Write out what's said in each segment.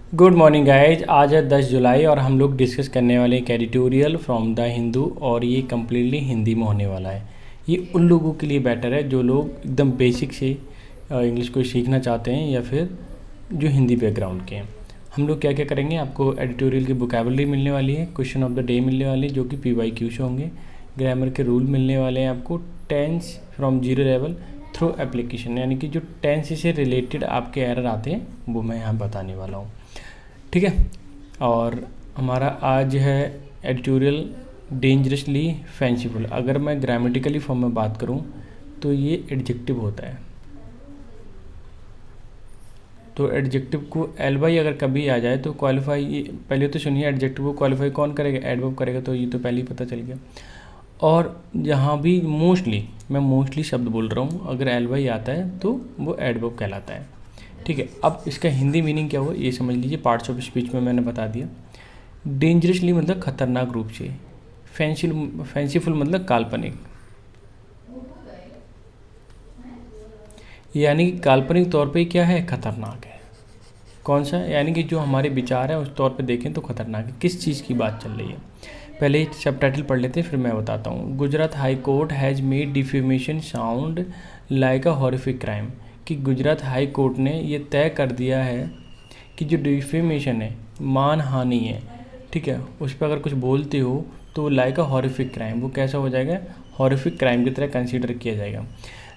Good morning guys. आज है 10 जुलाई और हम लोग डिस्कस करने वाले एक एडिटोरियल फ्रॉम द हिंदू और ये कम्प्लीटली हिंदी में होने वाला है। ये उन लोगों के लिए बेटर है जो लोग एकदम बेसिक से इंग्लिश को सीखना चाहते हैं या फिर जो हिंदी बैकग्राउंड के हैं। हम लोग क्या क्या करेंगे, आपको एडिटोरियल की वोकैबुलरी मिलने वाली है, क्वेश्चन ऑफ द डे मिलने वाले जो कि PYQ से होंगे, ग्रामर के रूल मिलने वाले हैं आपको, tense from zero level through application, यानी कि जो टेंस से रिलेटेड आपके एरर आते हैं वो मैं यहाँ बताने वाला हूँ। ठीक है। और हमारा आज है एडिटोरियल डेंजरसली फैंसीफुल। अगर मैं ग्रामेटिकली फॉर्म में बात करूं तो ये एडजेक्टिव होता है। तो एडजेक्टिव को एल बाई अगर कभी आ जाए तो क्वालिफाई, पहले तो सुनिए एडजेक्टिव को क्वालिफाई कौन करेगा, एडवर्ब करेगा, तो ये तो पहले ही पता चल गया। और यहाँ भी मैं मोस्टली शब्द बोल रहा हूँ, अगर एल बाई आता है तो वो एडवर्ब कहलाता है। ठीक है। अब इसका हिंदी मीनिंग क्या हुआ ये समझ लीजिए। पार्ट्स ऑफ स्पीच में मैंने बता दिया। डेंजरसली मतलब खतरनाक रूप से, फैंसीफुल मतलब काल्पनिक, यानी कि काल्पनिक तौर पे क्या है, खतरनाक है। कौन सा, यानी कि जो हमारे विचार है उस तौर पे देखें तो खतरनाक है। किस चीज़ की बात चल रही है, पहले सब टाइटल पढ़ लेते हैं फिर मैं बताता हूँ। Gujarat high court has made defamation sound like a horrific crime, कि गुजरात हाई कोर्ट ने ये तय कर दिया है कि जो डिफेमेशन है, मान हानि है, ठीक है, उस पर अगर कुछ बोलते हो तो लाइक अ हॉरिफिक क्राइम, वो कैसा हो जाएगा, हॉरिफिक क्राइम की तरह कंसीडर किया जाएगा।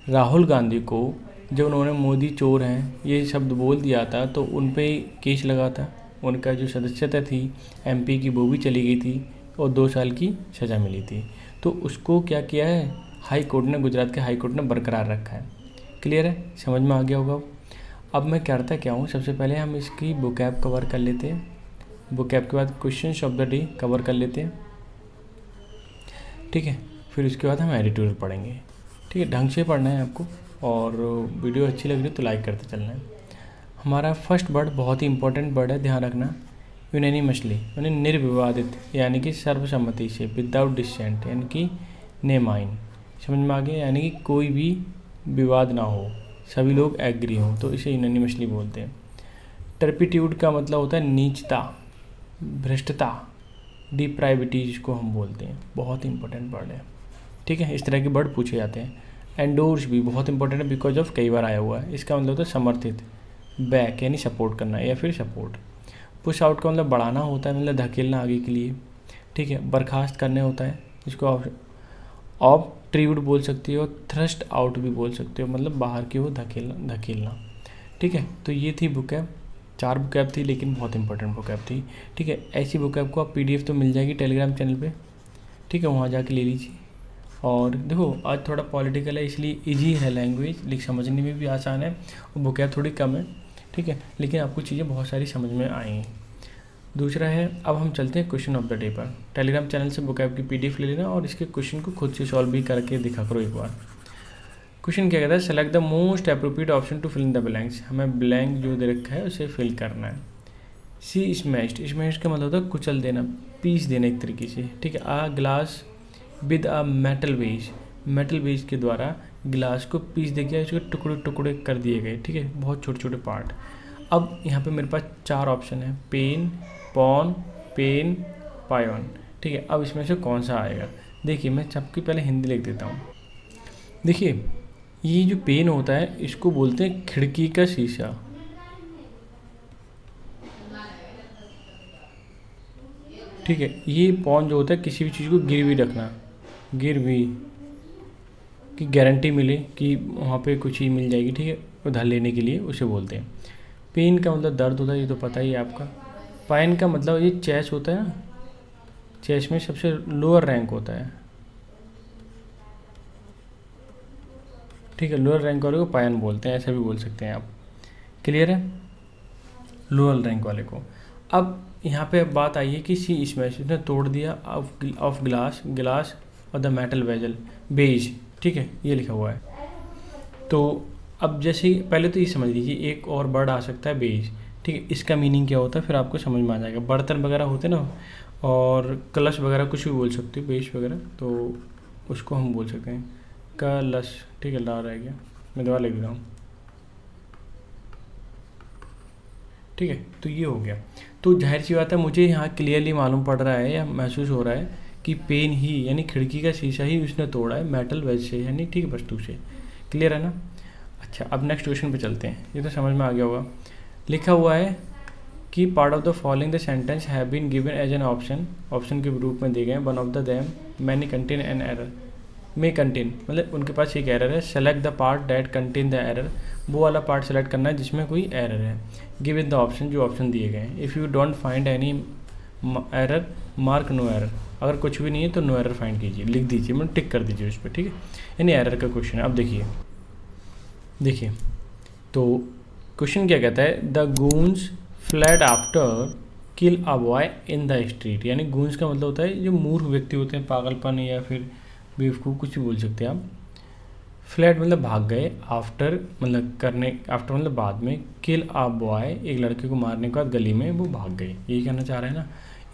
राहुल गांधी को जब उन्होंने मोदी चोर हैं ये शब्द बोल दिया था तो उन पे केस लगा था, उनका जो सदस्यता थी MP की वो भी चली गई थी और 2 साल की सज़ा मिली थी। तो उसको क्या किया है हाई कोर्ट ने, गुजरात के हाई कोर्ट ने बरकरार रखा है। क्लियर है, समझ में आ गया होगा। अब मैं करता क्या हूँ, सबसे पहले हम इसकी वोकैब कवर कर लेते हैं, वोकैब के बाद questions of the day cover कर लेते हैं। ठीक है, फिर उसके बाद हम एडिटोरियल पढ़ेंगे। ठीक है, ढंग से पढ़ना है आपको, और वीडियो अच्छी लग रही है तो लाइक करते चलना है। हमारा फर्स्ट वर्ड बहुत ही इंपॉर्टेंट वर्ड है, ध्यान रखना, यूनैनिमसली यानी निर्विवादित, यानी कि सर्वसम्मति से, विदाउट डिसेंट यानी कि नेमाइन, समझ में आ गया, यानी कि कोई भी विवाद ना हो, सभी लोग एग्री हों, तो इसे यूनैनिमसली बोलते हैं। टर्पिट्यूड का मतलब होता है नीचता, भ्रष्टता, डिप्राइविटी जिसको हम बोलते हैं, बहुत इंपॉर्टेंट वर्ड है। ठीक है, इस तरह के वर्ड पूछे जाते हैं। एंडोर्स भी बहुत इंपॉर्टेंट है, बिकॉज ऑफ कई बार आया हुआ है। इसका मतलब होता है समर्थित, बैक यानी सपोर्ट करना या फिर सपोर्ट। पुश आउट का मतलब बढ़ाना होता है, मतलब धकेलना आगे के लिए। ठीक है, बर्खास्त करने होता है, इसको ऑफ ट्रीवुड बोल सकती हो, थ्रस्ट आउट भी बोल सकते हो, मतलब बाहर की ओर धकेलना। ठीक है, तो ये थी वोकैब, 4 वोकैब थी लेकिन बहुत इंपॉर्टेंट वोकैब थी। ठीक है, ऐसी वोकैब को आप PDF तो मिल जाएगी टेलीग्राम चैनल पे, ठीक है, वहाँ जाके ले लीजिए। और देखो आज थोड़ा पॉलिटिकल है इसलिए इजी है लैंग्वेज, लेकिन समझने में भी आसान है, और वोकैब थोड़ी कम है। ठीक है, लेकिन आपको चीज़ें बहुत सारी समझ में आएंगी। दूसरा है, अब हम चलते हैं क्वेश्चन ऑफ द डे पर। टेलीग्राम चैनल से वोकैब की PDF ले लेना और इसके क्वेश्चन को खुद से सॉल्व भी करके दिखा करो एक बार। क्वेश्चन क्या कहता है, select the most appropriate option to fill in the blanks, हमें ब्लैंक जो दे रखा है उसे फिल करना है। सी स्मैश्ड, स्मैश्ड का मतलब होता है कुचल देना, पीस देना एक तरीके से। ठीक है, a glass with a metal wedge, metal wedge के द्वारा गिलास को पीस दे गया, इसके टुकड़े टुकड़े कर दिए गए। ठीक है, बहुत छोटे छोटे पार्ट। अब यहाँ पे मेरे पास 4 ऑप्शन है, पेन, पॉन, पेन, पायन। ठीक है, अब इसमें से कौन सा आएगा, देखिए मैं सबकी पहले हिंदी लिख देता हूँ। देखिए ये जो पेन होता है इसको बोलते हैं खिड़की का शीशा। ठीक है, ये पॉन जो होता है किसी भी चीज़ को गिरवी रखना, गिरवी की गारंटी मिले कि वहाँ पे कुछ चीज़ मिल जाएगी, ठीक है, उधार लेने के लिए उसे बोलते हैं। पेन का मतलब दर्द होता है, ये तो पता ही है आपका। पाइन का मतलब ये चेस होता है ना, चेस में सबसे लोअर रैंक होता है। ठीक है, लोअर रैंक वाले को पायन बोलते हैं, ऐसा भी बोल सकते हैं आप। क्लियर है, लोअर रैंक वाले को। अब यहाँ पे बात आई है कि सी स्मैश, उसने तोड़ दिया ऑफ ग्लास, गिलास और द मेटल वेजल, बेज। ठीक है, ये लिखा हुआ है। तो अब जैसे पहले तो ये समझ लीजिए एक और वर्ड आ सकता है बेज। ठीक है, इसका मीनिंग क्या होता है फिर आपको समझ में आ जाएगा। बर्तन वगैरह होते ना, और कलश वगैरह कुछ भी बोल सकते हो, बेज वगैरह, तो उसको हम बोल सकते हैं कलश। ठीक है, ला रह गया, मैं दोबारा लिख रहा हूँ। ठीक है, तो ये हो गया। तो जाहिर सी बात है मुझे यहाँ क्लियरली मालूम पड़ रहा है या महसूस हो रहा है कि पेन ही यानी खिड़की का शीशा ही उसने तोड़ा है मेटल वेज से, यानी ठीक है वस्तु से। क्लियर है ना। अच्छा, अब नेक्स्ट क्वेश्चन पे चलते हैं। ये तो समझ में आ गया होगा। लिखा हुआ है कि part of the following the sentence have been given as an option, option के रूप में दिए गए हैं। One of the them many contain an error, may contain मतलब उनके पास एक एरर है। Select the part that contain the error, वो वाला पार्ट सेलेक्ट करना है जिसमें कोई एरर है। गिव इन द ऑप्शन, जो ऑप्शन दिए गए हैं। If you don't find any error mark no error, अगर कुछ भी नहीं है तो नो एरर फाइंड कीजिए, लिख दीजिए, मतलब टिक कर दीजिए उस पर, ठीक है। यानी एरर का क्वेश्चन है। अब देखिए तो क्वेश्चन क्या कहता है, द गूंज fled after kill a boy in the street. यानी गूंज का मतलब होता है जो मूर्ख व्यक्ति होते हैं, पागलपन या फिर बेवकूफ़, कुछ भी बोल सकते हैं आप। फ्लैट मतलब भाग गए, आफ्टर मतलब करने, आफ्टर मतलब बाद में, किल अ बॉय एक लड़के को मारने के बाद गली में वो भाग गए, यही कहना चाह रहे हैं ना।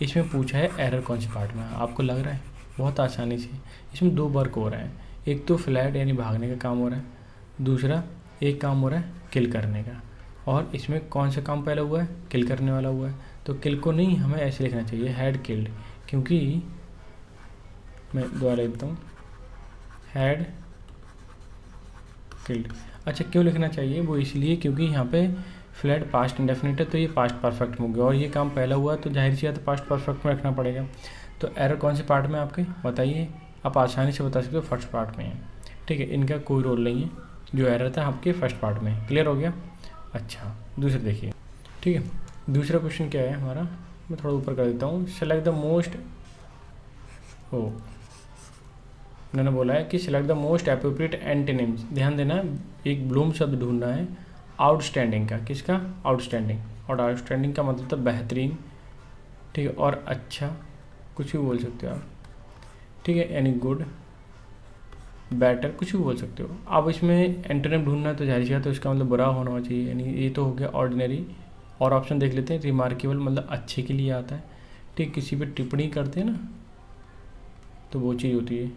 इसमें पूछा है एरर कौन से पार्ट में है, आपको लग रहा है बहुत आसानी से। इसमें दो वर्क हो रहे हैं, एक तो फ्लैट यानी भागने का काम हो रहा है, दूसरा एक काम हो रहा है किल करने का। और इसमें कौन सा काम पहले हुआ है, किल करने वाला हुआ है। तो किल को नहीं हमें ऐसे लिखना चाहिए हैड किल्ड, क्योंकि मैं दोबारा लिखता हूँ हैड किल्ड। अच्छा, क्यों लिखना चाहिए, वो इसलिए क्योंकि यहाँ पे फ्लैट पास्ट इंडेफिनिट है तो ये पास्ट परफेक्ट में हो गया, और ये काम पहला हुआ तो जाहिर सी बात है पास्ट परफेक्ट में रखना पड़ेगा। तो एरर कौन से पार्ट में आपके बताइए, आप आसानी से बता सकते हो फर्स्ट पार्ट में है, ठीक है। इनका कोई रोल नहीं है, जो एरर था आपके फर्स्ट पार्ट में। क्लियर हो गया। अच्छा, दूसरा देखिए, ठीक है। दूसरा क्वेश्चन क्या है हमारा, मैं थोड़ा ऊपर कर देता हूँ। सेलेक्ट द मोस्ट, उन्होंने बोला है कि select the most appropriate antonyms. ध्यान देना, एक ब्लूम शब्द ढूंढना है आउटस्टैंडिंग का। किसका, आउटस्टैंडिंग। और आउटस्टैंडिंग का मतलब था बेहतरीन, ठीक है, और अच्छा, कुछ भी बोल सकते हो आप, ठीक है। यानी गुड, बेटर, कुछ भी बोल सकते हो। अब इसमें एंटोनिम ढूंढना है तो जाहिर सी बात है उसका मतलब बुरा होना चाहिए, यानी ये तो हो गया ऑर्डिनरी। और ऑप्शन देख लेते हैं, रिमार्केबल मतलब अच्छे के लिए आता है, ठीक। किसी पे टिप्पणी करते हैं ना तो वो चीज़ होती है।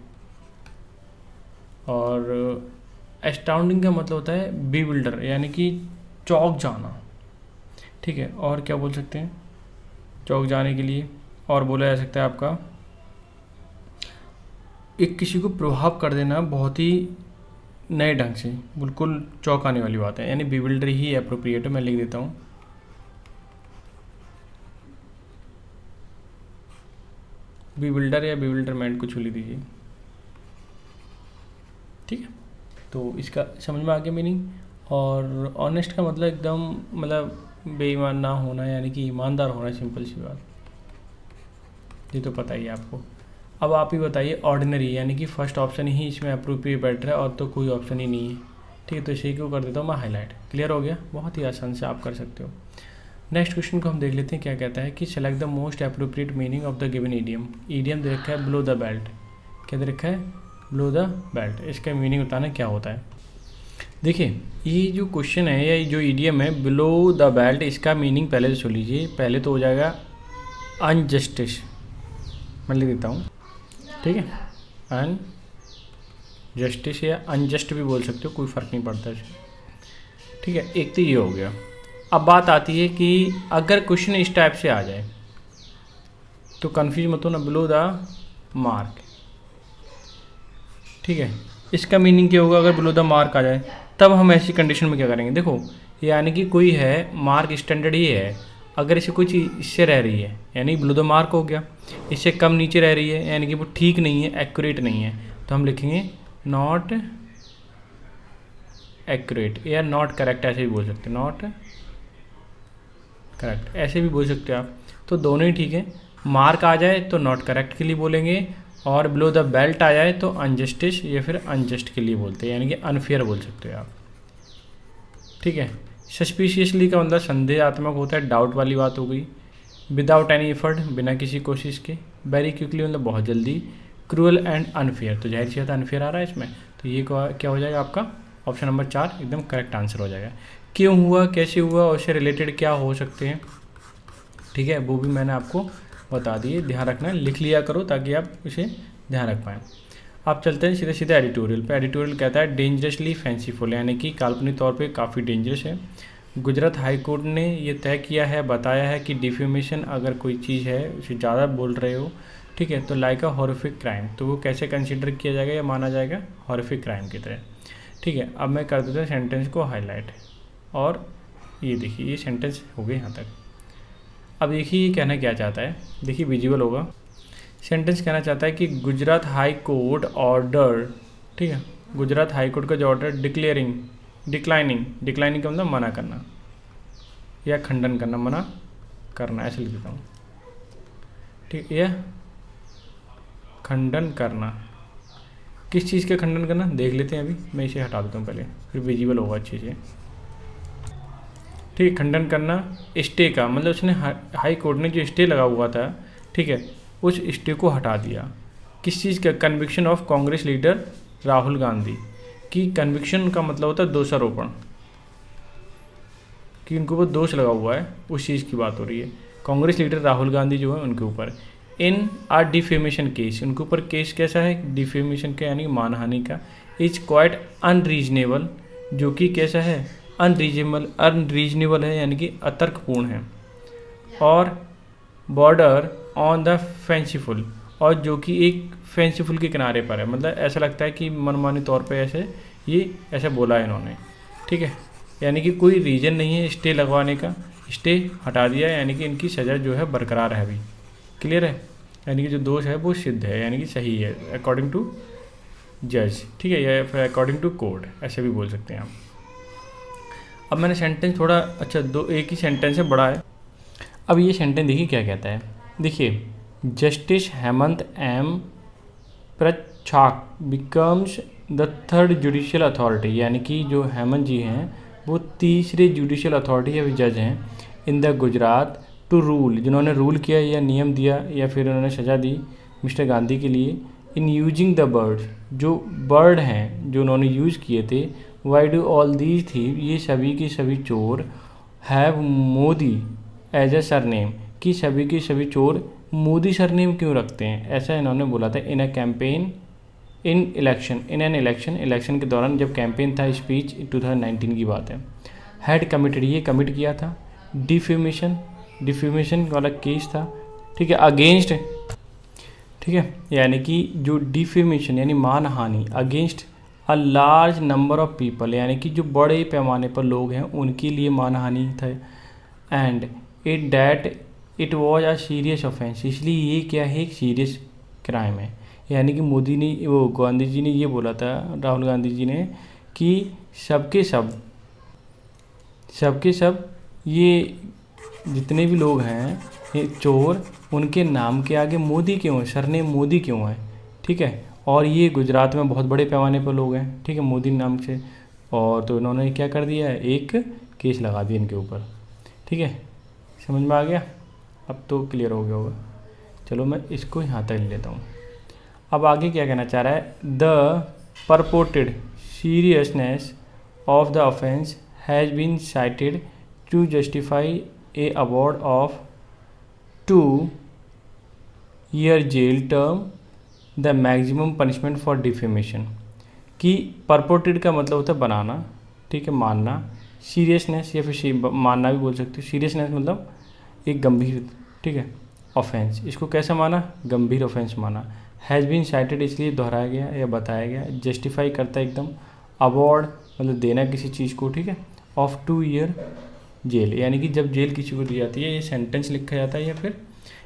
और एस्टाउंडिंग का मतलब होता है बीविल्डर, यानी कि चौंक जाना, ठीक है। और क्या बोल सकते हैं चौंक जाने के लिए, और बोला जा सकता है आपका एक किसी को प्रभाव कर देना बहुत ही नए ढंग से, बिल्कुल चौंकाने वाली बात है, यानी बीविल्डर ही एप्रोप्रिएट है। मैं लिख देता हूँ बीविल्डर या बीविल्डरमेंट, कुछ लिख दीजिए, ठीक है। तो इसका समझ में आ गया मीनिंग। और ऑनेस्ट का मतलब एकदम मतलब बेईमान ना होना, यानी कि ईमानदार होना, सिंपल सी बात, ये तो पता ही है आपको। अब आप ही बताइए ऑर्डिनरी, यानी कि फर्स्ट ऑप्शन ही इसमें अप्रोप्रिएट बैठ रहा है और तो कोई ऑप्शन ही नहीं है, ठीक है। तो इसी को कर देता हूँ मैं हाईलाइट। क्लियर हो गया, बहुत ही आसान से आप कर सकते हो। नेक्स्ट क्वेश्चन को हम देख लेते हैं, क्या कहता है कि select the most appropriate meaning of the given idiom. Idiom दे रखा है बिलो द बेल्ट, क्या दे रखा है बिलो द बेल्ट, इसका मीनिंग बताना क्या होता है। देखिए ये जो क्वेश्चन है या जो ईडियम है बिलो द बेल्ट, इसका मीनिंग पहले से सुन लीजिए। पहले तो हो जाएगा अनजस्टिस, मैं लिख देता हूँ, ठीक है। अनजस्टिस या अनजस्ट भी बोल सकते हो, कोई फ़र्क नहीं पड़ता इसमें, ठीक है। एक तो ये हो गया। अब बात आती है कि अगर क्वेश्चन इस टाइप से आ जाए तो कन्फ्यूज मत हो ना, बिलो द मार्क, ठीक है। इसका मीनिंग क्या होगा, अगर बिलो द मार्क आ जाए तब हम ऐसी कंडीशन में क्या करेंगे। देखो यानी कि कोई है मार्क स्टैंडर्ड ही है, अगर इसे कोई चीज़ इससे रह रही है यानी बिलो द मार्क हो गया, इससे कम नीचे रह रही है यानी कि वो ठीक नहीं है, एक्यूरेट नहीं है, तो हम लिखेंगे नॉट एक्यूरेट या नॉट करेक्ट, ऐसे भी बोल सकते हैं, नॉट करेक्ट ऐसे भी बोल सकते हो आप। तो दोनों ही ठीक है, मार्क आ जाए तो नॉट करेक्ट के लिए बोलेंगे, और बिलो द बेल्ट आ जाए तो अनजस्टिस या फिर अनजस्ट के लिए बोलते हैं, यानी कि अनफेयर बोल सकते हो आप, ठीक है। सस्पिशियसली का मतलब संदेहात्मक होता है, डाउट वाली बात हो गई। विदाउट एनी एफर्ट, बिना किसी कोशिश के। वेरी क्विकली मतलब बहुत जल्दी। क्रूअल एंड अनफेयर, तो जाहिर सी बात अनफेयर आ रहा है इसमें, तो ये क्या हो जाएगा आपका ऑप्शन नंबर 4 एकदम करेक्ट आंसर हो जाएगा। क्यों हुआ, कैसे हुआ और उससे रिलेटेड क्या हो सकते हैं, ठीक है, वो भी मैंने आपको बता दिए। ध्यान रखना, लिख लिया करो ताकि आप इसे ध्यान रख पाएँ। आप चलते हैं सीधे सीधे एडिटोरियल पे। एडिटोरियल कहता है डेंजरसली फैंसीफुल, यानी कि काल्पनिक तौर पे काफ़ी डेंजरस है। गुजरात हाई कोर्ट ने ये तय किया है, बताया है कि डिफेमेशन अगर कोई चीज़ है उसे ज़्यादा बोल रहे हो, ठीक है, तो लाइक अ हॉरिफिक क्राइम, तो वो कैसे कंसिडर किया जाएगा या माना जाएगा? हॉरिफिक क्राइम की तरह। ठीक है, अब मैं कर देता हूँ सेंटेंस को हाईलाइट, और ये देखिए ये सेंटेंस हो गए यहाँ तक। अब देखिए ये कहना क्या चाहता है, देखिए विजुअल होगा। सेंटेंस कहना चाहता है कि गुजरात हाई कोर्ट ऑर्डर, ठीक है, गुजरात हाई कोर्ट का जो ऑर्डर डिक्लाइनिंग का मतलब मना करना या खंडन करना, मना करना ऐसे लिख देता हूँ, ठीक, यह खंडन करना। किस चीज़ का खंडन करना देख लेते हैं, अभी मैं इसे हटा देता हूँ पहले, फिर विजिबल होगा अच्छे से। ठीक है, खंडन करना स्टे का मतलब उसने हाई कोर्ट ने जो स्टे लगा हुआ था, ठीक है, उस स्टे को हटा दिया। किस चीज़ का? Conviction of Congress leader Rahul Gandhi की। कन्विक्शन का मतलब होता है दोषारोपण, कि उनके ऊपर दोष लगा हुआ है, उस चीज़ की बात हो रही है। कांग्रेस लीडर राहुल गांधी जो है उनके ऊपर इन आ डिफेमेशन केस, उनके ऊपर केस कैसा है? डिफेमेशन का यानी मानहानि का। इज क्वाइट अनरीजनेबल, जो कि कैसा है? अनरीजनेबल है यानी कि अतर्कपूर्ण है, और बॉर्डर ऑन द फेंसीफुल, और जो कि एक फेंसीफुल के किनारे पर है, मतलब ऐसा लगता है कि मनमानी तौर पे ऐसे ये ऐसे बोला है इन्होंने, ठीक है, यानी कि कोई रीज़न नहीं है स्टे लगवाने का, स्टे हटा दिया है, यानी कि इनकी सज़ा जो है बरकरार है अभी। क्लियर है? यानी कि जो दोष है वो सिद्ध है, यानी कि सही है अकॉर्डिंग टू जज, ठीक है, या फिर अकॉर्डिंग टू कोर्ट, ऐसे भी बोल सकते हैं आप। अब मैंने सेंटेंस थोड़ा अच्छा एक ही सेंटेंस है, बड़ा है। अब ये सेंटेंस देखिए क्या कहता है, देखिए justice Hemant M Prachchhak becomes the third judicial authority, यानी कि जो हेमंत जी हैं वो तीसरे जुडिशियल अथॉरिटी या जज हैं in the Gujarat to rule, जिन्होंने रूल किया या नियम दिया या फिर उन्होंने सज़ा दी मिस्टर गांधी के लिए, इन यूजिंग द बर्ड्स, जो बर्ड हैं जो उन्होंने यूज़ किए थे। वाई डू ऑल दीज थी, ये सभी के सभी चोर have Modi as a surname, कि सभी के सभी चोर मोदी सरनेम क्यों रखते हैं, ऐसा इन्होंने बोला था। In a campaign in an election के दौरान जब कैंपेन था, स्पीच 2019 की बात है। हैड कमिटेड, ये कमिट किया था। डिफेमेशन वाला केस था, ठीक है, अगेंस्ट, ठीक है, यानी कि जो डिफेमेशन यानी मानहानि against a large number of people, यानी कि जो बड़े पैमाने पर लोग हैं उनके लिए मानहानि था। And it was a serious offence, इसलिए ये क्या है? एक सीरियस क्राइम है। यानी कि मोदी ने वो गांधी जी ने ये बोला था, राहुल गांधी जी ने, कि सबके सब ये जितने भी लोग हैं ये चोर, उनके नाम के आगे मोदी क्यों है, सरनेम मोदी क्यों है, ठीक है, और ये गुजरात में बहुत बड़े पैमाने पर लोग हैं, ठीक है, मोदी नाम से, और तो इन्होंने क्या कर दिया है? एक केस लगा दिया इनके ऊपर, ठीक है, समझ में आ गया? अब तो क्लियर हो गया होगा। चलो मैं इसको यहाँ तक ले लेता हूँ। अब आगे क्या कहना चाह रहा है? The purported seriousness of the offence has been cited to justify a award of 2 year jail term the maximum punishment for defamation. कि परपोर्टेड का मतलब होता है बनाना, ठीक है, मानना, सीरियसनेस या फिर मानना भी बोल सकते हो। सीरियसनेस मतलब एक गंभीर, ठीक है, ऑफेंस, इसको कैसे माना? गंभीर ऑफेंस माना। हैज़ बीन साइटेड इसलिए दोहराया गया या बताया गया। जस्टिफाई करता है एकदम। अवॉर्ड मतलब देना किसी चीज़ को, ठीक है, ऑफ 2 year जेल, यानी कि जब जेल किसी को दी जाती है, ये सेंटेंस लिखा जाता है या फिर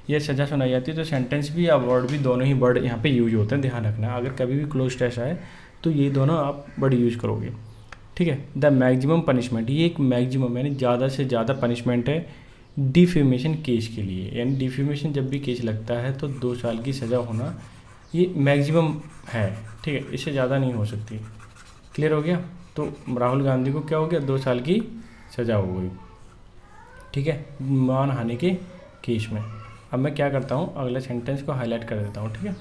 ये सज़ा सुनाई जाती है, तो सेंटेंस भी अवॉर्ड भी दोनों ही वर्ड यहाँ पे यूज होते हैं, ध्यान रखना। अगर कभी भी क्लोज टेस्ट आए तो ये दोनों आप वर्ड यूज करोगे, ठीक है। द मैक्सिमम पनिशमेंट, ये एक मैक्सिमम यानी ज़्यादा से ज़्यादा पनिशमेंट है डिफेमेशन केस के लिए, यानी डिफेमेशन जब भी केस लगता है तो 2 साल की सज़ा होना ये मैक्सिमम है, ठीक है, इससे ज़्यादा नहीं हो सकती। क्लियर हो गया? तो राहुल गांधी को क्या हो गया? 2 साल की सज़ा हो गई, ठीक है, मानहानि के केस में। अब मैं क्या करता हूँ, अगले सेंटेंस को हाईलाइट कर देता हूँ, ठीक है।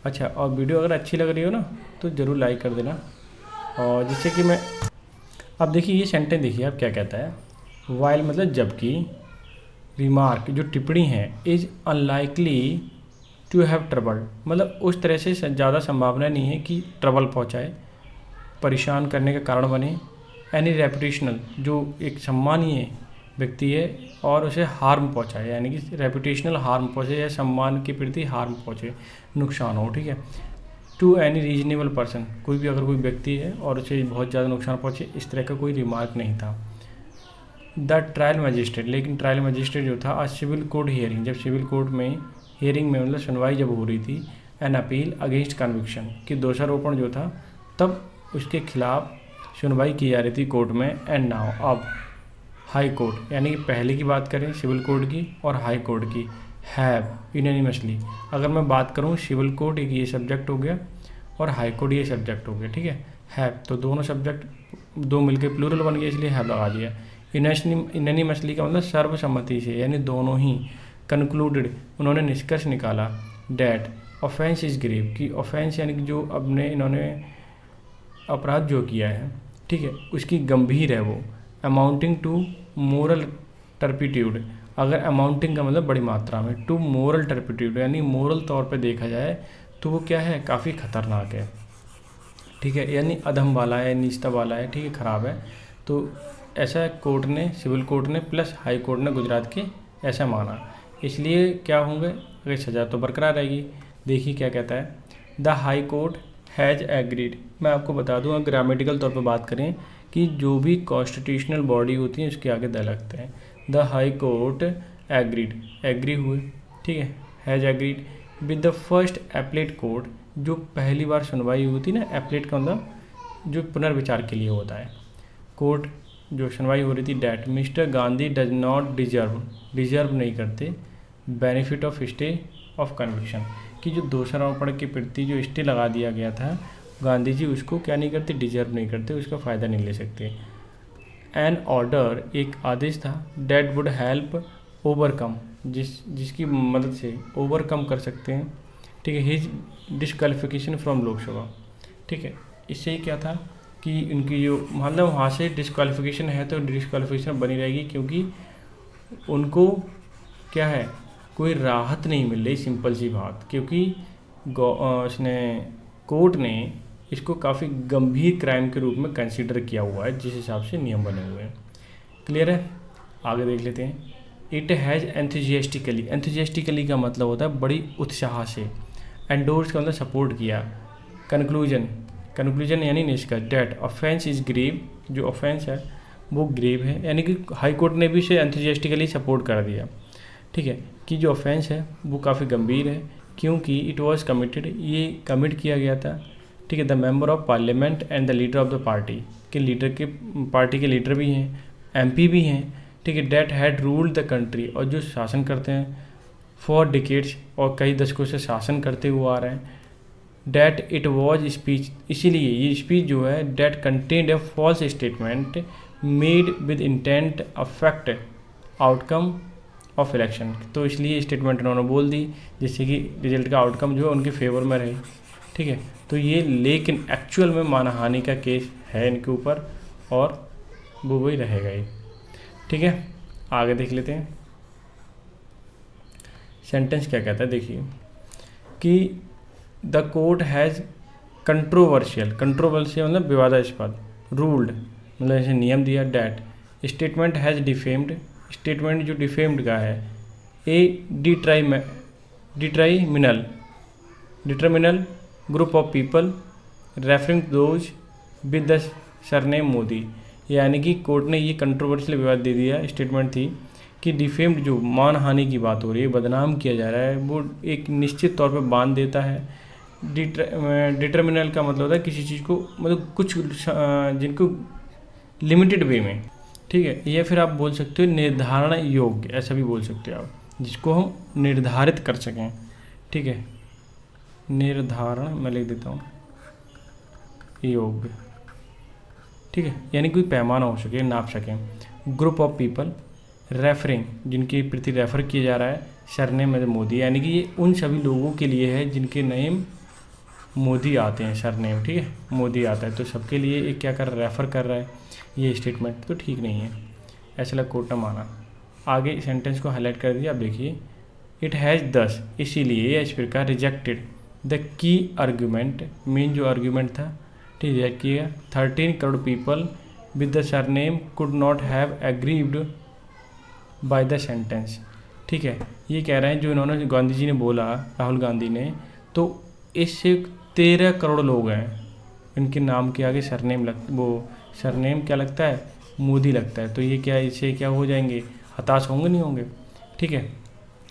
अच्छा, और वीडियो अगर अच्छी लग रही हो ना तो ज़रूर लाइक कर देना, और जिससे कि मैं, अब देखिए ये सेंटेंस देखिए आप क्या कहता है। वाइल मतलब जबकि, रिमार्क जो टिप्पणी है, is unlikely to have trouble मतलब उस तरह से ज़्यादा संभावना नहीं है कि ट्रबल पहुँचाए, परेशान करने का कारण बने, एनी रेपुटेशनल, जो एक सम्मानीय व्यक्ति है और उसे हार्म पहुंचाए, यानी कि रेपुटेशनल हार्म पहुंचे या सम्मान के प्रति हार्म पहुंचे, नुकसान हो, ठीक है। टू एनी रीजनेबल पर्सन, कोई भी अगर कोई व्यक्ति है और उसे बहुत ज़्यादा नुकसान पहुंचे, इस तरह का कोई रिमार्क नहीं था। द ट्रायल मजिस्ट्रेट, लेकिन ट्रायल मजिस्ट्रेट जो था आज सिविल कोर्ट हियरिंग, जब सिविल कोर्ट में हियरिंग में मतलब सुनवाई जब हो रही थी, एन अपील अगेंस्ट कन्विक्शन, कि दोषारोपण जो था तब उसके खिलाफ सुनवाई की जा रही थी कोर्ट में। एंड नाउ, अब हाई कोर्ट, यानी कि पहले की बात करें सिविल कोर्ट की और हाई कोर्ट की, हैव यूनानिमसली, अगर मैं बात करूं सिविल कोर्ट एक ये सब्जेक्ट हो गया और हाई कोर्ट ये सब्जेक्ट हो गया, ठीक है। हैव तो दोनों सब्जेक्ट दो मिलकर प्लूरल बन गया, इसलिए हैव लगा दिया। यूनानिमसली का मतलब सर्वसम्मति से, यानी दोनों ही। कंक्लूडेड, उन्होंने निष्कर्ष निकाला, डैट ऑफेंस इज ग्रेव, कि ऑफेंस यानी कि जो अपने इन्होंने अपराध जो किया है, ठीक है, उसकी गंभीर है वो। अमाउंटिंग टू मोरल टर्पिट्यूड, अगर अमाउंटिंग का मतलब बड़ी मात्रा में, टू मोरल टर्पिट्यूड यानी मोरल तौर पे देखा जाए तो वो क्या है, काफ़ी खतरनाक है, ठीक है, यानी अधम वाला है, नीचता वाला है, ठीक है, ख़राब है। तो ऐसा कोर्ट ने, सिविल कोर्ट ने प्लस हाई कोर्ट ने गुजरात के ऐसा माना, इसलिए क्या होंगे, अगर सज़ा तो बरकरार रहेगी। देखिए क्या कहता है, the high court has agreed, मैं आपको बता दूँ ग्रामेटिकल तौर पर बात करें कि जो भी कॉन्स्टिट्यूशनल बॉडी होती है उसके आगे द लगते हैं। The high court agreed, agree हुए, ठीक है, has agreed with the first appellate court, जो पहली बार सुनवाई हुई थी ना, एप्लेट का मतलब जो पुनर्विचार के लिए होता है, कोर्ट जो सुनवाई हो रही थी, that mister Gandhi does not deserve नहीं करते benefit of stay of conviction, कि जो दोषारोपण के प्रति जो स्टे लगा दिया गया था, गांधी जी उसको क्या नहीं करते, डिजर्व नहीं करते, उसका फ़ायदा नहीं ले सकते। एन ऑर्डर, एक आदेश था, डैट वुड हेल्प ओवरकम, जिसकी मदद से ओवरकम कर सकते हैं, ठीक है, हिज डिस्क्वालिफिकेशन फ्रॉम लोकसभा, ठीक है। इससे ही क्या था कि उनकी जो मतलब वहाँ से डिस्क्वालिफिकेशन है तो डिस्क्वालिफिकेशन बनी रहेगी, क्योंकि उनको क्या है, कोई राहत नहीं मिल रही, सिंपल सी बात, क्योंकि इसने कोर्ट ने इसको काफ़ी गंभीर क्राइम के रूप में कंसीडर किया हुआ है, जिस हिसाब से नियम बने हुए हैं। क्लियर है, आगे देख लेते हैं। इट हैज़ एंथुजियास्टिकली का मतलब होता है बड़ी उत्साह से, एंडोर्स का मतलब सपोर्ट किया। कंक्लूजन यानी निष्कर्ष, डैट ऑफेंस इज ग्रेव, जो ऑफेंस है वो ग्रेव है, यानी कि हाई कोर्ट ने भी इसे एंथुजियास्टिकली सपोर्ट कर दिया, ठीक है, कि जो ऑफेंस है वो काफ़ी गंभीर है, क्योंकि इट वाज कमिटेड, ये कमिट किया गया था, ठीक है, the member of parliament and the leader of the party, के लीडर के पार्टी के लीडर भी हैं, एमपी भी हैं, ठीक है, that had ruled the country, और जो शासन करते हैं फॉर डिकेड्स, और कई दशकों से शासन करते हुए आ रहे हैं। डैट इट वॉज स्पीच, इसीलिए ये स्पीच जो है, that contained a false statement made with intent affect outcome of election, तो इसलिए स्टेटमेंट उन्होंने बोल दी जिससे कि रिजल्ट का आउटकम जो है उनके फेवर में रहे, ठीक है। तो ये लेकिन एक्चुअल में मानहानि का केस है इनके ऊपर, और वो वही रहेगा ही, ठीक है। आगे देख लेते हैं सेंटेंस क्या कहता है, देखिए कि द कोर्ट हैज़ कंट्रोवर्शियल मतलब विवादास्पद, रूल्ड मतलब ऐसे नियम दिया, that statement has defamed, statement जो डिफेम्ड का है, a determinal group of people referring those with the surname Modi, यानी कि कोर्ट ने ये कंट्रोवर्शियल विवाद दे दिया, स्टेटमेंट थी कि डिफेम्ड जो मानहानि की बात हो रही है, बदनाम किया जा रहा है, वो एक निश्चित तौर पे बांध देता है। डिटर्मिनल का मतलब होता है किसी चीज़ को, मतलब कुछ जिनको लिमिटेड वे में, ठीक है, या फिर आप बोल सकते हो निर्धारण योग्य, ऐसा भी बोल सकते हो आप, जिसको हम निर्धारित कर सकें, ठीक है, निर्धारण मैं लिख देता हूँ योग्य, ठीक है, यानी कोई पैमाना हो सके, नाप सकें। ग्रुप ऑफ पीपल रेफरिंग, जिनके प्रति रेफर किया जा रहा है, सरनेम में मोदी, यानी कि ये उन सभी लोगों के लिए है जिनके नेम मोदी आते हैं, सरनेम, ठीक है, मोदी आता है, तो सबके लिए एक क्या कर रेफ़र कर रहा है, ये स्टेटमेंट तो ठीक नहीं है, ऐसा लग कोर्ट ने माना। आगे सेंटेंस को हाईलाइट कर दिया, आप देखिए, इट हैज़ दस, इसीलिए इस प्रकार rejected the key argument, main जो आर्ग्यूमेंट था, ठीक रिजेक्ट किया। 13 crore people with the surname could not have aggrieved by the sentence. ठीक है, ये कह रहे हैं जो इन्होंने गांधी जी ने बोला, राहुल गांधी ने, तो इससे 13 करोड़ लोग हैं, इनके नाम के आगे सरनेम वो सरनेम क्या लगता है, मोदी लगता है, तो ये क्या इससे क्या हो जाएंगे, हताश होंगे नहीं होंगे, ठीक है,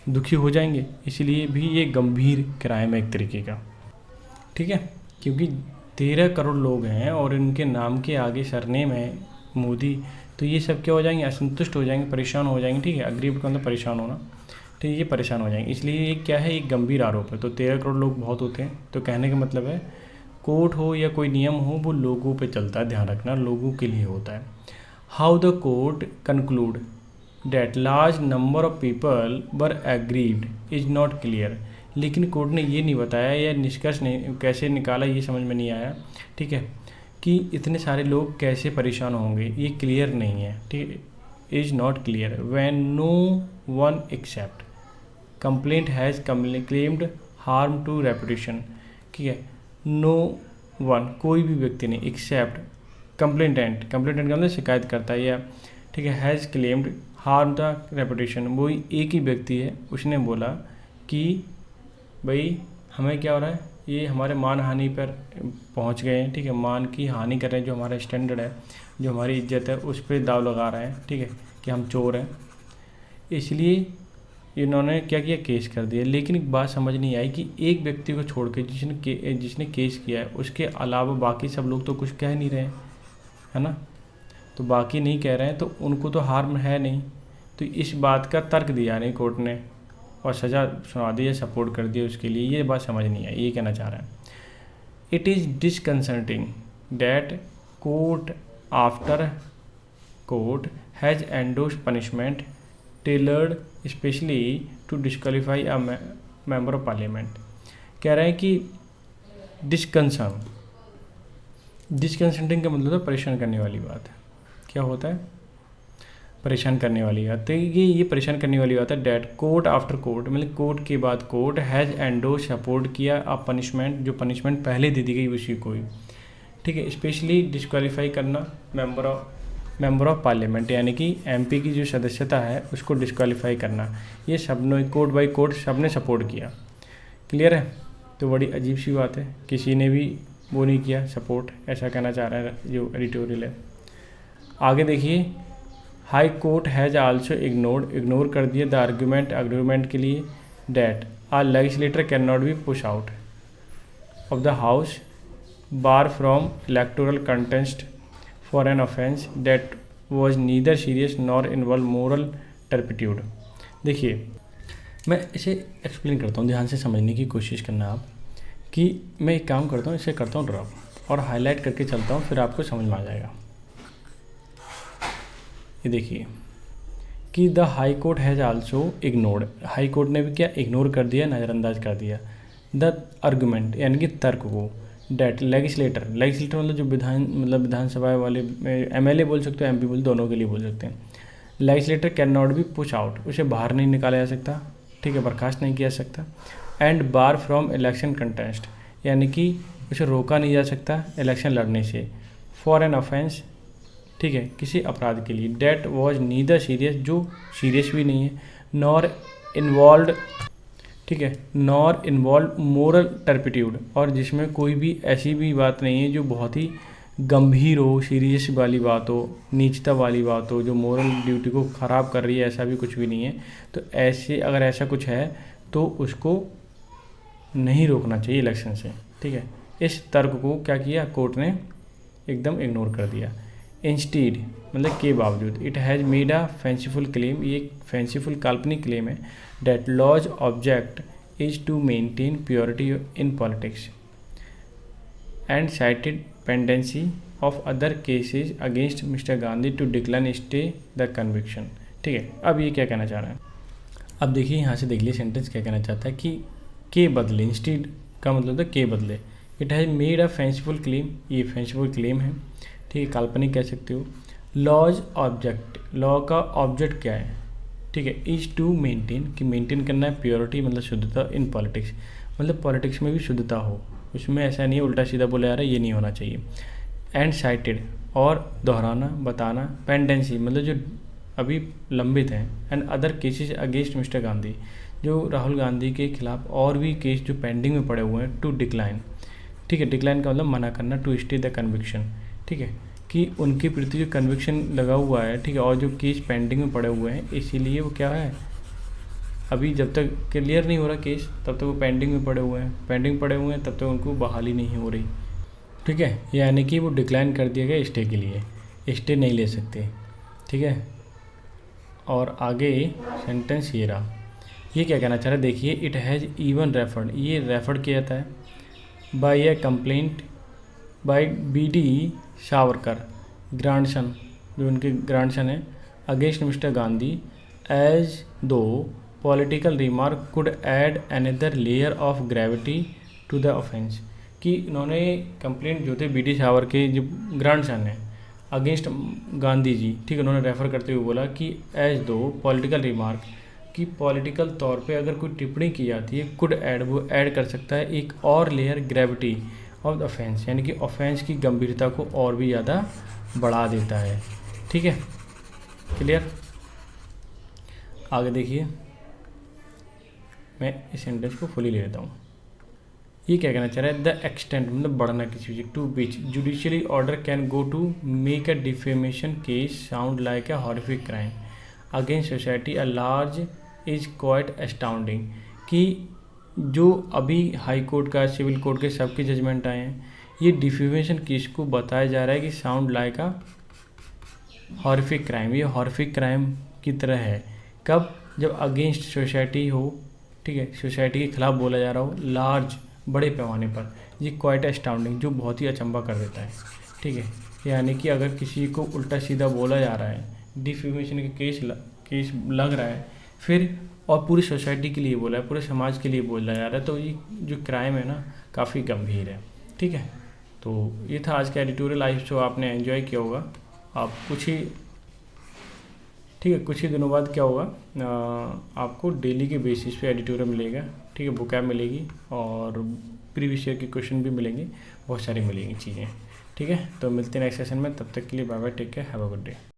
दुखी हो जाएंगे। इसलिए भी ये गंभीर क्राइम है एक तरीके का, ठीक है, क्योंकि 13 करोड़ लोग हैं और इनके नाम के आगे सरनेम है मोदी, तो ये सब क्या हो जाएंगे, असंतुष्ट हो जाएंगे, परेशान हो जाएंगे। ठीक है, अग्रीव का मतलब परेशान होना, ठीक है, ये परेशान हो जाएंगे। इसलिए ये क्या है, एक गंभीर आरोप है। तो 13 करोड़ लोग बहुत होते हैं, तो कहने का मतलब है कोर्ट हो या कोई नियम हो वो लोगों पे चलता है, ध्यान रखना, लोगों के लिए होता है। How the court conclude that large number of people were aggrieved is not clear. लेकिन कोर्ट ने ये नहीं बताया या निष्कर्ष नहीं कैसे निकाला, ये समझ में नहीं आया, ठीक है, कि इतने सारे लोग कैसे परेशान होंगे, ये क्लियर नहीं है, ठीक है, is not clear when no one except complainant has claimed harm to reputation. ठीक है, नो वन कोई भी व्यक्ति नहीं, एक्सेप्ट कंप्लेंटेंट का मतलब शिकायत करता है या, ठीक है, has claimed harm the reputation, वो एक ही व्यक्ति है, उसने बोला कि भाई हमें क्या हो रहा है, ये हमारे मान हानि पर पहुंच गए हैं, ठीक है, मान की हानि कर रहे हैं, जो हमारा स्टैंडर्ड है, जो हमारी इज्जत है, उस पर दाव लगा रहे हैं, ठीक है, कि हम चोर हैं। इसलिए इन्होंने क्या किया, केस कर दिया। लेकिन एक बात समझ नहीं आई कि एक व्यक्ति को छोड़ के जिसने केस किया है, उसके अलावा बाकी सब लोग तो कुछ कह नहीं रहे हैं, है ना, तो बाकी नहीं कह रहे हैं तो उनको तो हार्म है नहीं, तो इस बात का तर्क दिया नहीं कोर्ट ने और सज़ा सुना दी या सपोर्ट कर दिया उसके लिए, ये बात समझ नहीं आई, ये कहना चाह रहा है। It is disconcerting that court after court has endorsed punishment tailored specially to disqualify a member of parliament. कह रहे हैं कि डिसकंसर्टिंग का मतलब है परेशान करने वाली बात है। क्या होता है, परेशान करने वाली बात, तो ये परेशान करने वाली बात है। डैट कोर्ट आफ्टर कोर्ट मतलब कोर्ट के बाद कोर्ट हैज़ एंडोर्स्ड सपोर्ट किया अ पनिशमेंट, जो पनिशमेंट पहले दे दी गई उसी को ही, ठीक है, स्पेशली डिस्क्वालीफाई करना मेंबर ऑफ पार्लियामेंट, यानी कि एमपी की जो सदस्यता है उसको डिस्क्वालीफाई करना, ये सब ने कोर्ट बाई कोर्ट सब ने सपोर्ट किया। क्लियर है, तो बड़ी अजीब सी बात है, किसी ने भी वो नहीं किया सपोर्ट, ऐसा कहना चाह रहा है जो एडिटोरियल है। आगे देखिए, high court has also ignore कर दिया द आर्गूमेंट के लिए that a legislator can not be push out of the house bar from electoral contest for an offence that was neither serious nor involve moral turpitude. देखिए, मैं इसे explain करता हूँ, ध्यान से समझने की कोशिश करना आप, कि मैं एक काम करता हूँ, इसे करता हूँ ड्रॉप और हाईलाइट करके चलता हूँ, फिर आपको समझ में आ जाएगा। ये देखिए कि the high court has also ignored, high court ने भी क्या इग्नोर कर दिया, नज़रअंदाज कर दिया द आर्गूमेंट यानी कि तर्क को, डैट लेजिस्लेटर मतलब जो विधानसभा वाले एमएलए बोल सकते हो, एमपी बोल, दोनों के लिए बोल सकते हैं। Legislator can not be push out, उसे बाहर नहीं निकाला जा सकता, ठीक है, बर्खास्त नहीं किया जा सकता। And bar from election contest यानी कि उसे रोका नहीं जा सकता इलेक्शन लड़ने से, फॉर एन ऑफेंस, ठीक है, किसी अपराध के लिए, डैट वॉज नीदर सीरियस, जो सीरियस भी नहीं है, नॉर इन्वॉल्व, ठीक है, नॉर इन्वॉल्व मोरल टर्पिट्यूड, और जिसमें कोई भी ऐसी भी बात नहीं है जो बहुत ही गंभीर हो, सीरियस वाली बात हो, नीचता वाली बात हो, जो मोरल ड्यूटी को ख़राब कर रही है, ऐसा भी कुछ भी नहीं है। तो ऐसे अगर ऐसा कुछ है तो उसको नहीं रोकना चाहिए इलेक्शन से, ठीक है। इस तर्क को क्या किया कोर्ट ने, एकदम इग्नोर कर दिया। इंस्टीड मतलब के बावजूद, it has made a fanciful claim, ये एक फैंसीफुल काल्पनिक क्लेम है, that law's object is to maintain purity in politics and cited pendency of other cases against mister Gandhi to decline stay the conviction. ठीक है, अब ये क्या कहना चाह रहे हैं, अब देखिए यहाँ से देख लीजिए सेंटेंस क्या कहना चाहता है कि के बदले, इंस्टीड का मतलब है के बदले, it has made a fanciful claim, ये फैंसीफुल क्लेम है, ठीक है, काल्पनिक कह सकते हो। लॉज ऑब्जेक्ट, लॉ का ऑब्जेक्ट क्या है, ठीक है, इज टू मेंटेन, कि मेंटेन करना है, प्योरिटी मतलब शुद्धता, इन पॉलिटिक्स मतलब पॉलिटिक्स में भी शुद्धता हो, उसमें ऐसा नहीं है उल्टा सीधा बोला जा रहा है, ये नहीं होना चाहिए। एंड साइटेड और दोहराना, बताना, पेंडेंसी मतलब जो अभी लंबित हैं, and other cases against mister Gandhi, जो राहुल गांधी के खिलाफ और भी केस जो पेंडिंग में पड़े हुए हैं, टू डिक्लाइन। ठीक है, डिक्लाइन का मतलब मना करना, टू स्टे द कन्विक्शन। ठीक है, कि उनके प्रति जो कन्विक्शन लगा हुआ है, ठीक है, और जो केस पेंडिंग में पड़े हुए हैं, इसीलिए वो क्या है, अभी जब तक क्लियर नहीं हो रहा केस तब तक वो पेंडिंग में पड़े हुए हैं, पेंडिंग पड़े हुए हैं तब तक उनको बहाली नहीं हो रही। ठीक है, यानी कि वो डिक्लाइन कर दिया गया स्टे के लिए, स्टे नहीं ले सकते। ठीक है, और आगे सेंटेंस ये रहा, ये क्या कहना चाह रहा है देखिए, इट हैज़ इवन रेफर्ड, ये रेफर्ड किया जाता है by a complaint by BD Savarkar grandson, जो उनके ग्रांडसन है, against mister Gandhi, as though political remark could add another layer of gravity to the offence, कि इन्होंने कंप्लेंट जो थे BD सावरकर के जो ग्रांडसन है अगेंस्ट गांधी जी, ठीक है, उन्होंने रेफ़र करते हुए बोला कि एज दो पॉलिटिकल रिमार्क, कि पॉलिटिकल तौर पे अगर कोई टिप्पणी की जाती है, कुड ऐड, वो ऐड कर सकता है एक और layer gravity of the offence, यानी कि ऑफेंस की गंभीरता को और भी ज़्यादा बढ़ा देता है। ठीक है, क्लियर। आगे देखिए, मैं इस सेंटेंस को फुली ले लेता हूँ। ये क्या कहना चाह रहा है, द एक्सटेंट मतलब बढ़ना किसी चीज़, to which judicially order can go to make a defamation case sound like a horrific crime against society a large is quite astounding, कि जो अभी हाई कोर्ट का, सिविल कोर्ट के सबके जजमेंट आए हैं, ये डिफेमेशन केस को बताया जा रहा है कि sound like a horrific crime, ये हॉरिफिक क्राइम की तरह है। कब, जब अगेंस्ट सोसाइटी हो, ठीक है, सोसाइटी के खिलाफ बोला जा रहा हो, लार्ज बड़े पैमाने पर, ये क्वाइट एस्टाउंडिंग जो बहुत ही अचंभा कर देता है। ठीक है, यानी कि अगर किसी को उल्टा सीधा बोला जा रहा है, डिफेमेशन के केस लग रहा है, फिर और पूरी सोसाइटी के लिए बोला है, पूरे समाज के लिए बोला जा रहा है, तो ये जो क्राइम है ना काफ़ी गंभीर है। ठीक है, तो ये था आज का एडिटोरियल। आई होप आपने एंजॉय किया होगा। आप ठीक है, कुछ ही दिनों बाद क्या होगा, आपको डेली के बेसिस पे एडिटोरियल मिलेगा। ठीक है, बुकैब मिलेगी और प्रीवियस ईयर के क्वेश्चन भी मिलेंगे, बहुत सारी मिलेंगी चीज़ें। ठीक है, तो मिलते हैं नेक्स्ट सेशन में, तब तक के लिए bye bye, take care, have a good day.